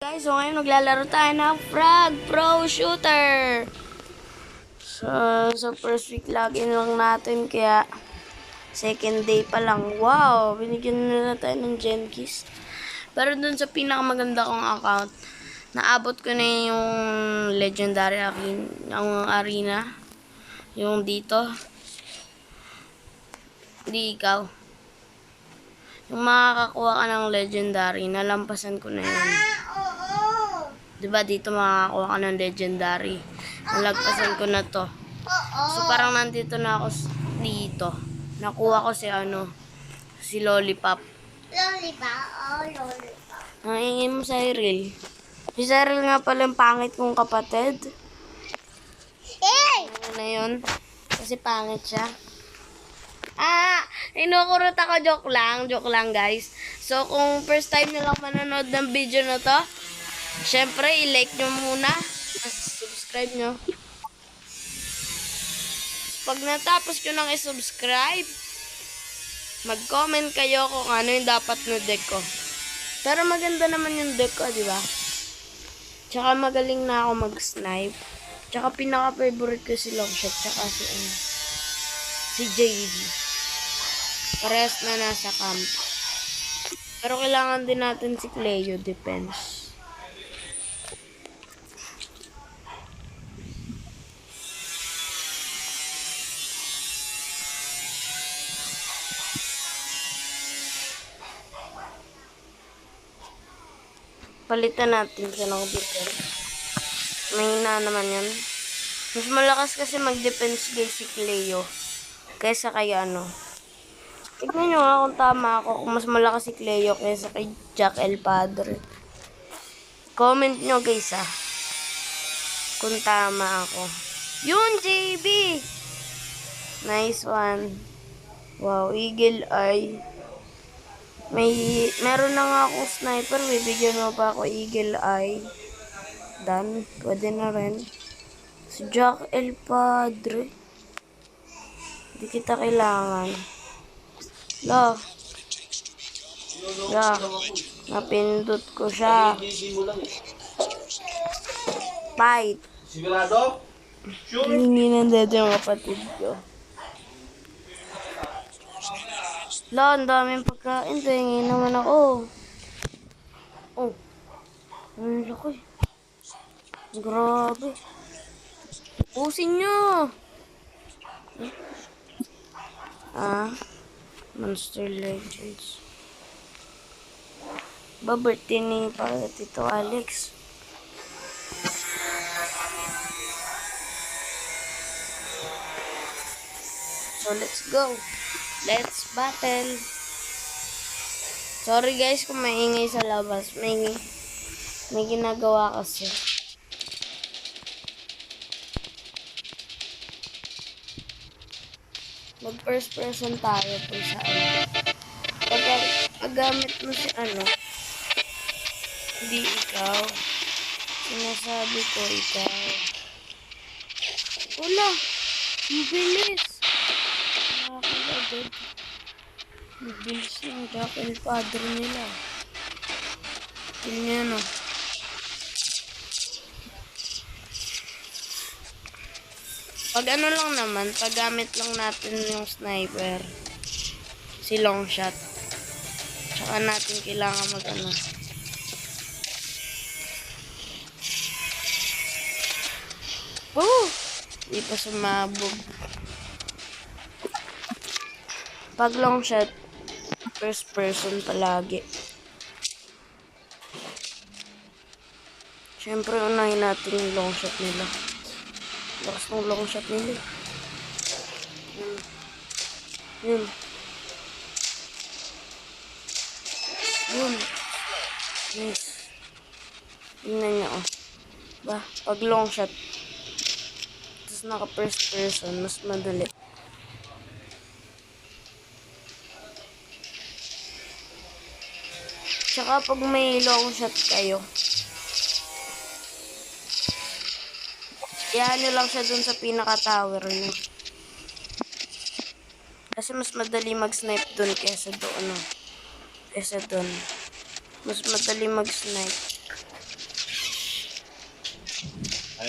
Guys, so ngayon maglalaro tayo ng Frog Pro Shooter. So first week login lang natin, kaya second day pa lang. Wow, binigyan nila tayo ng Gen Keys. Pero dun sa pinakamaganda kong account, naabot ko na yung Legendary Arena. Yung dito. Hindi ikaw. Yung makakakuha ka ng Legendary, nalampasan ko na yun. Diba dito makakakuha ka ng Legendary. Nalagpasan ko na to. So parang nandito na ako dito. Nakuha ko si Lollipop. Lollipop? Oh, lollipop. Nangingin mo Cyril. Si Cyril nga pala yung pangit kong kapatid. Ano na yun? Kasi pangit siya. Inukurot ako. Joke lang guys. So kung first time na lang manonood ng video na to, syempre, i-like nyo muna. Subscribe nyo. Pag natapos nyo nang i-subscribe, mag-comment kayo kung ano yung dapat na deck ko. Pero maganda naman yung deck ko, di ba? Tsaka magaling na ako mag-snipe. Tsaka pinaka-favorite ko si Longshot. Tsaka si JD. Parehas na nasa camp. Pero kailangan din natin si Cleo defense. Palitan natin siya ng defense. Mahina naman yan. Mas malakas kasi mag-defense guys si Cleo kaysa kay Tignan nyo nga kung tama ako, kung mas malakas si Cleo kaysa kay Jack El Padre. Comment nyo guys kung tama ako. Yun, JB! Nice one. Wow, Eagle Eye. Meron na nga akong sniper, bibigyan mo pa ako Eagle Eye. Done. Pwede na rin. Si Jack El Padre. Hindi kita kailangan. La. Napindot ko siya. Fight. Sigurado? Sure? Hindi nandito yung kapatid ko. La, ang daming pagkain. Tingin naman ako. Oh. Ang laki. Grabe. Pusin nyo. Monster Legends. Birthday ni para Tito Alex. So let's go. Let's battle. Sorry guys kung maingay sa labas. May ginagawa kasi. Mag first person tayo po sa Pag gamit mo si hindi ikaw. Sinasabi ko ikaw. Wala. Ang bilis. Nakakagad. Ang bilis yung Jack El Padre nila. Tingnan nyo. Pag lang naman, pag gamit lang natin yung sniper, si Longshot. Tsaka natin kailangan Hindi pa sumabog. Pag Longshot, first person palagi. Siyempre, unahin natin yung Longshot nila. Lakas ng Longshot nila. Yun. Nice. Tingnan nyo, pag Longshot, tapos naka first person, mas madali. Tsaka pag may Longshot kayo, iyan nyo lang siya dun sa pinaka-tower nyo. Kasi mas madali mag-snipe dun kesa doon. Mas madali mag-snipe.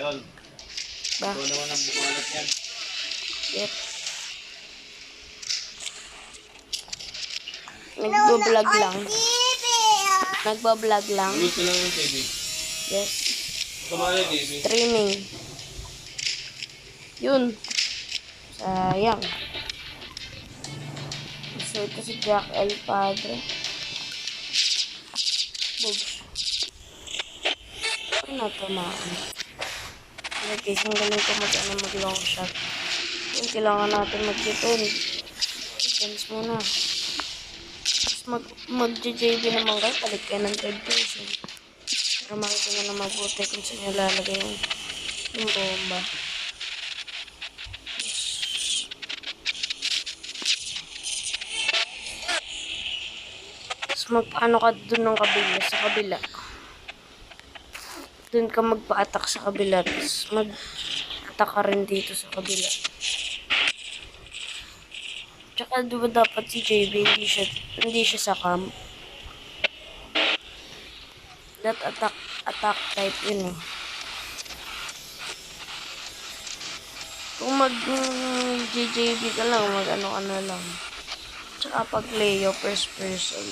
ngayon. Ba? Ikaw naman ang bumalat yan. Yep. Nagbo-vlog lang. Nagbo-vlog lang. Ulit ko lang yung TV. Yes. Kumana yung TV. Streaming. Yun. Sayang. So, ito si Jack El Padre. Boobs. Ano ito, maan? Okay, kung galing ko mag-long shot. Yun, kailangan natin mag-defend. Defense muna. Tapos mag-JJB naman kayo, palit kayo ng third person. Para makita nyo na mabuti kung saan nyo lalagay yung bomba. Tapos mag-ano ka dun ng kabila, sa kabila. Dun ka magpa-attack sa kabila. Tapos mag-attack ka rin dito sa kabila. Tsaka diba dapat si JB hindi siya sa camp. That attack type yun eh. Kung mag-JJB ka lang, mag-ano ka na lang. Tsaka pag Leo, first person.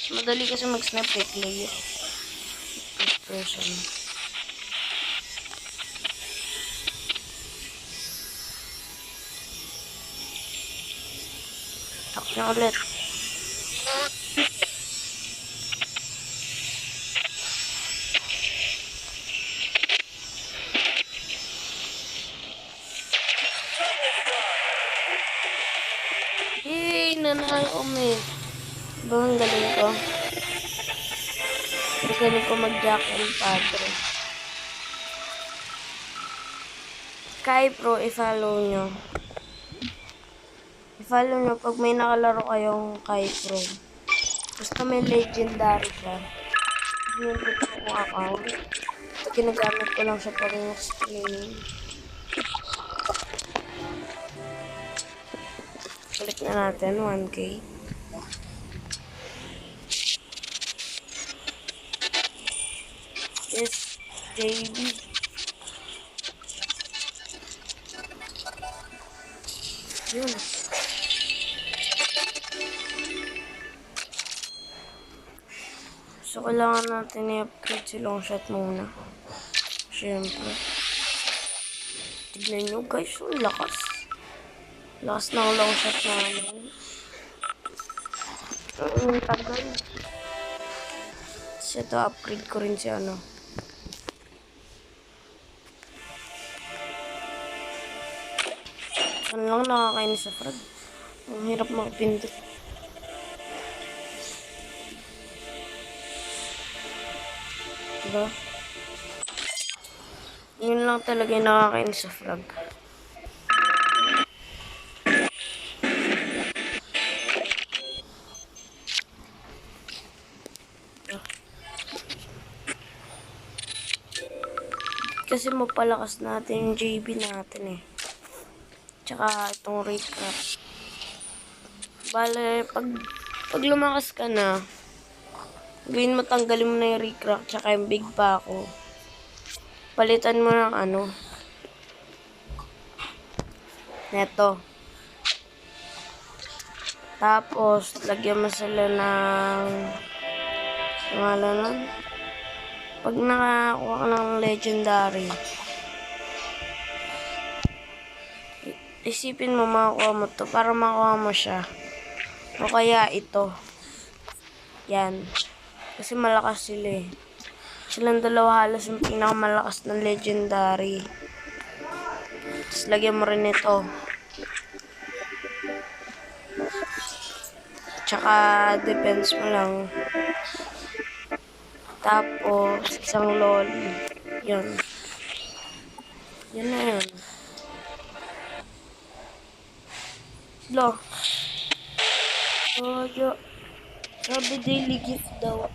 Madali kasi mag-snap kay Leo. First person. Tak niya ulit. Yay! Nanalo kami. Diba ang galing ko? Ang galing ko mag-Jack El Padre. Kai Pro, i-follow nyo. I-follow nyo pag may nakalaro kayong Kai Pro. Basta may legendary siya. Yun ko akong account. Ginagamit ko lang siya pag streaming. Balik na natin, 1K. Yes, JB. Yun. So, kailangan natin i-upgrade si Longshot muna. Siyempre. Tignan nyo guys, ang lakas. Lakas ng Longshot namin. Ang tagal. So, ito, upgrade ko rin si ano. Saan lang nakakainis sa frag. Ang hirap makapindot. Diba? Yun lang talaga yung nakakainis sa frag. Kasi mapalakas natin yung JB natin eh. Tsaka itong Raycraft. Bale, pag lumakas ka na, gawin mo, tanggalin mo na yung Raycraft tsaka yung Big Paco. Palitan mo ng ano. Neto. Tapos, lagyan mo sila ng pangalan nun. Pag nakakuha ka ng legendary, isipin mo makakuha mo to para makuha mo siya. O kaya ito. Yan. Kasi malakas sila eh. Silang dalawa halos yung pinakamalakas ng legendary. Tapos lagyan mo rin ito. Tsaka defense mo lang. Tapos isang loli. Yan. Yan na yun. Lo. Oh, yo. Sabi daily gift daw.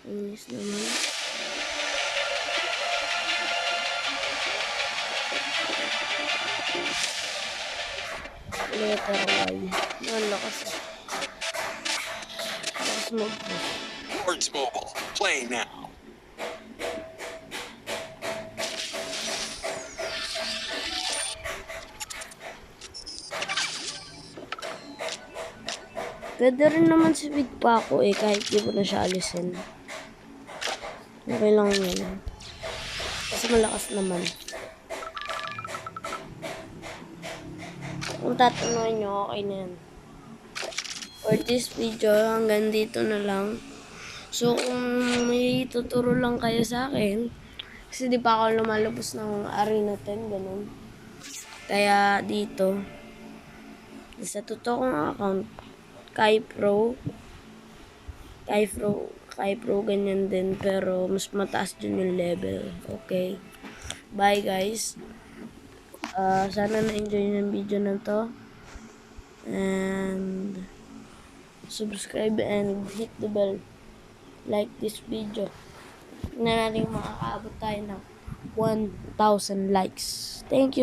Inis naman. letter Y. Ang lakas. Lakas mag-push. Words Mobile. Play now. Pwede rin naman si Big Paco kahit di mo na siya alisin. Okay lang yun. Kasi malakas naman. Kung tatanungin nyo, okay na yan. For this video, hanggang dito na lang. So, kung may tuturo lang kayo sa akin, kasi di pa ako lumalabas ng Arena 10, ganun. Kaya dito, sa totoo kong account, Kai Pro, ganyan din, pero mas mataas din yung level. Okay. Bye, guys. Sana na-enjoy yung video na to. And subscribe and hit the bell. Like this video. Tignan natin makakaabot tayo ng 1,000 likes. Thank you.